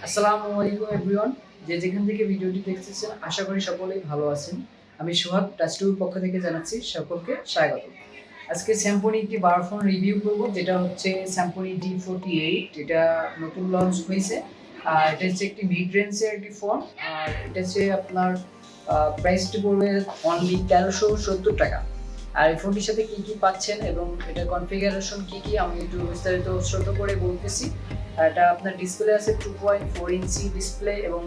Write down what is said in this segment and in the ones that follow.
আসসালামু আলাইকুম এভরিওয়ান, যে যেখান থেকে ভিডিওটি দেখতেছেন আশা করি সকলেই ভালো আছেন। আমি সোহাগ টাচটুবের পক্ষ থেকে জানাচ্ছি সকলকে স্বাগত। আজকে স্যামসং একটি বার ফোন রিভিউ করব, যেটা হচ্ছে স্যামসং D48। এটা নতুন লঞ্চ হয়েছে। আর এটা হচ্ছে একটি মিড রেঞ্জের একটি ফোন। আর এটা হচ্ছে আপনার প্রাইসটি পড়বে অনলি 1370 টাকা। আর এই ফোনটির সাথে কি কি পাচ্ছেন এবং এটা কনফিগারেশন কি কি আমি একটু বিস্তারিত ছোট করে বলতেছি। এটা আপনার ডিসপ্লে আছে 2.4 ইঞ্চি ডিসপ্লে এবং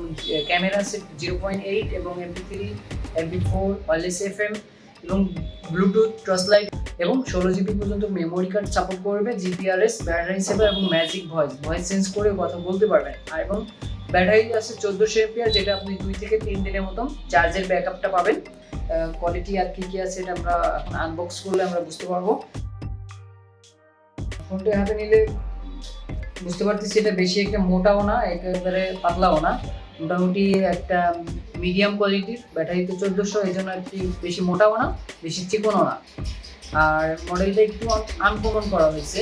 ক্যামেরা আছে 0.8 এবং MP3 MP4 ওয়্যারলেস FM এবং ব্লুটুথ টর্চ লাইট এবং 16 GB পর্যন্ত মেমোরি কার্ড সাপোর্ট করবে, জিপিআরএস, ব্যাটারি সেভার এবং ম্যাজিক ভয়েস চেঞ্জ করে কথা বলতে পারবেন। আর এবং ব্যাটারি আছে 1400 mAh, যেটা আপনি 2 থেকে 3 দিনের মতন চার্জের ব্যাকআপটা পাবেন। কোয়ালিটি আর কি কি আছে এটা আমরা এখন আনবক্স করলে আমরা বুঝতে পারবো। ফোনটি হাতে নিলে বুঝতে পারতেছি এটা বেশি একটা মোটাও না, একেবারে পাতলাও না, মোটামুটি একটা মিডিয়াম কোয়ালিটির। ব্যাটারি তো 1400, এই জন্য একটু বেশি মোটাও না বেশি চিকনও না। আর মডেলটা একটু আনকমন করা হয়েছে।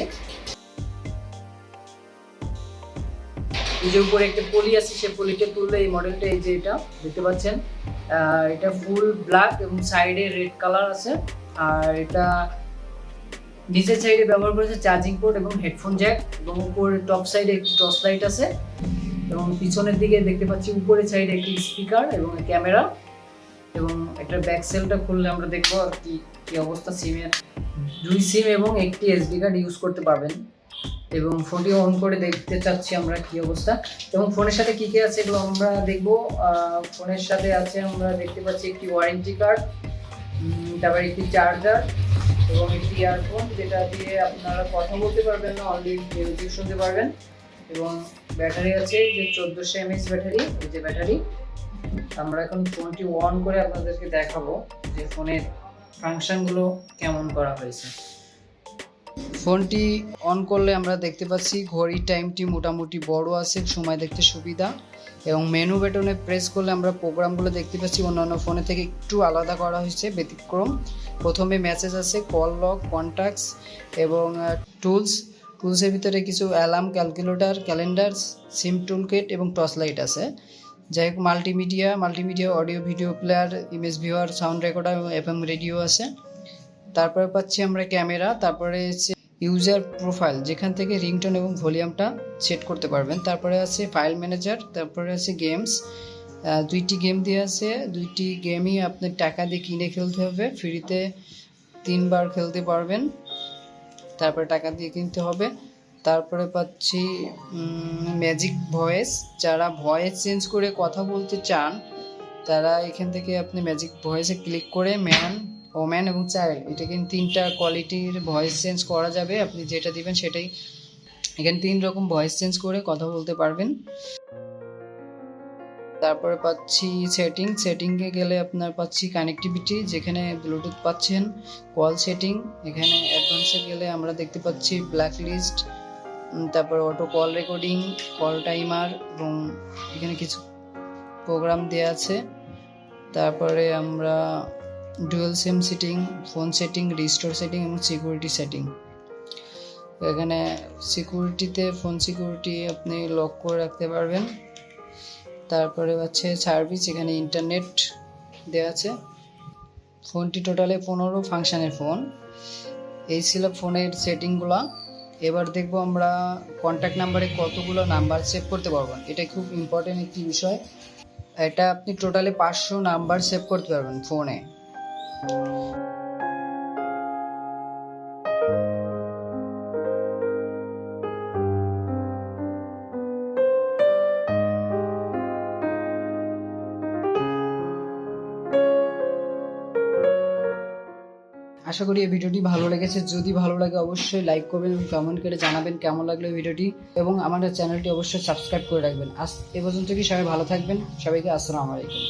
এই যে উপরে একটা পলি আছে, সেই পলিটা তুললে এই মডেলটা, এই যে এটা দেখতে পাচ্ছেন, এটা ফুল ব্ল্যাক এবং সাইডে রেড কালার আছে। আর এটা নিচের সাইডে ব্যবহার করেছে চার্জিং পোর্ট এবং হেডফোন জ্যাক, এবং উপরে টপ সাইডে একটি টর্চ লাইট আছে এবং পিছনের দিকে দেখতে পাচ্ছি উপরের সাইডে একটি স্পিকার এবং ক্যামেরা। এবং একটা ব্যাক সেলটা খুললে আমরা দেখবো আর কি অবস্থা। সিমের 2 সিম এবং একটি এসডি কার্ড ইউজ করতে পারবেন। এবং ফোনটি অন করে দেখতে চাচ্ছি আমরা কি অবস্থা এবং ফোনের সাথে কি কি আছে এগুলো আমরা দেখবো। ফোনের সাথে আছে আমরা দেখতে পাচ্ছি একটি ওয়ারেন্টি কার্ড, তারপরে একটি চার্জার এবং একটি ইয়ারফোন, যেটা দিয়ে আপনারা কথা বলতে পারবেন না, অনলি মিউজিক শুনতে পারবেন। এবং ব্যাটারি আছে যে 1400 mAh ব্যাটারি, এই যে ব্যাটারি। আমরা এখন ফোনটি অন করে আপনাদেরকে দেখাবো যে ফোনের ফাংশনগুলো কেমন করা হয়েছে। ফোনটি অন করলে আমরা দেখতে পাচ্ছি ঘড়ির টাইমটি মোটামুটি বড় আছে, সময় দেখতে সুবিধা। এবং মেনু বাটনে প্রেস করলে আমরা প্রোগ্রামগুলো দেখতে পাচ্ছি অন্যান্য ফোনে থেকে একটু আলাদা করা হয়েছে, ব্যতিক্রম। প্রথমে মেসেজ আছে, কল লগ, কন্ট্যাক্টস এবং টুলসের ভিতরে কিছু অ্যালার্ম, ক্যালকুলেটর, ক্যালেন্ডার, সিম টুলকিট এবং টর্চ লাইট আছে। যাই হোক, multimedia audio video player, image viewer, sound recorder এবং FM রেডিও আছে। তারপরে পাচ্ছি আমরা ক্যামেরা, তারপরে ইউজার প্রোফাইল, যেখান থেকে রিংটোন এবং ভলিউমটা সেট করতে পারবেন। তারপরে আছে ফাইল ম্যানেজার, তারপরে আছে গেমস, 2টি গেম দিয়ে আছে। 2টি গেমই আপনি টাকা দিয়ে কিনে খেলতে হবে, ফ্রিতে 3 বার খেলতে পারবেন, তারপরে টাকা দিয়ে কিনতে হবে। তারপরে পাচ্ছি ম্যাজিক ভয়েস, যারা ভয়েস চেঞ্জ করে কথা বলতে চান তারা এখান থেকে আপনি ম্যাজিক ভয়েসে ক্লিক করে ম্যান, ওম্যান এবং চাইল্ড, এটা কিন্তু 3টা কোয়ালিটির ভয়েস চেঞ্জ করা যাবে। আপনি যেটা দিবেন সেটাই, এখানে 3 রকম ভয়েস চেঞ্জ করে কথা বলতে পারবেন। তারপরে পাচ্ছি সেটিংয়ে গেলে আপনার পাচ্ছি কানেক্টিভিটি, যেখানে ব্লুটুথ পাচ্ছেন, কল সেটিং, এখানে অ্যাডভান্সে গেলে আমরা দেখতে পাচ্ছি ব্ল্যাক লিস্ট, তারপর auto call recording, call timer এবং এখানে কিছু প্রোগ্রাম দেওয়া আছে। তারপরে আমরা dual sim setting, phone setting, restore setting এবং সিকিউরিটি সেটিং। এখানে সিকিউরিটিতে ফোন সিকিউরিটি আপনি লক করে রাখতে পারবেন। তারপরে আছে সার্ভিস, এখানে ইন্টারনেট দেওয়া আছে। ফোনটি টোটালে 15 ফাংশনের ফোন। এই ছিল ফোনের সেটিংগুলো। এবার দেখবো আমরা কন্ট্যাক্ট নাম্বারে কতগুলো নাম্বার সেভ করতে পারবেন। এটা খুব ইম্পর্টেন্ট একটি বিষয়। এটা আপনি টোটালে 500 নাম্বার সেভ করতে পারবেন ফোনে। আশা করি এই ভিডিওটি ভালো লেগেছে। যদি ভালো লাগে অবশ্যই লাইক করবেন এবং কমেন্ট করে জানাবেন কেমন লাগলো এই ভিডিওটি, এবং আমাদের চ্যানেলটি অবশ্যই সাবস্ক্রাইব করে রাখবেন। আজ এ পর্যন্ত কি, সবাই ভালো থাকবেন। সবাইকে আসসালামু আলাইকুম।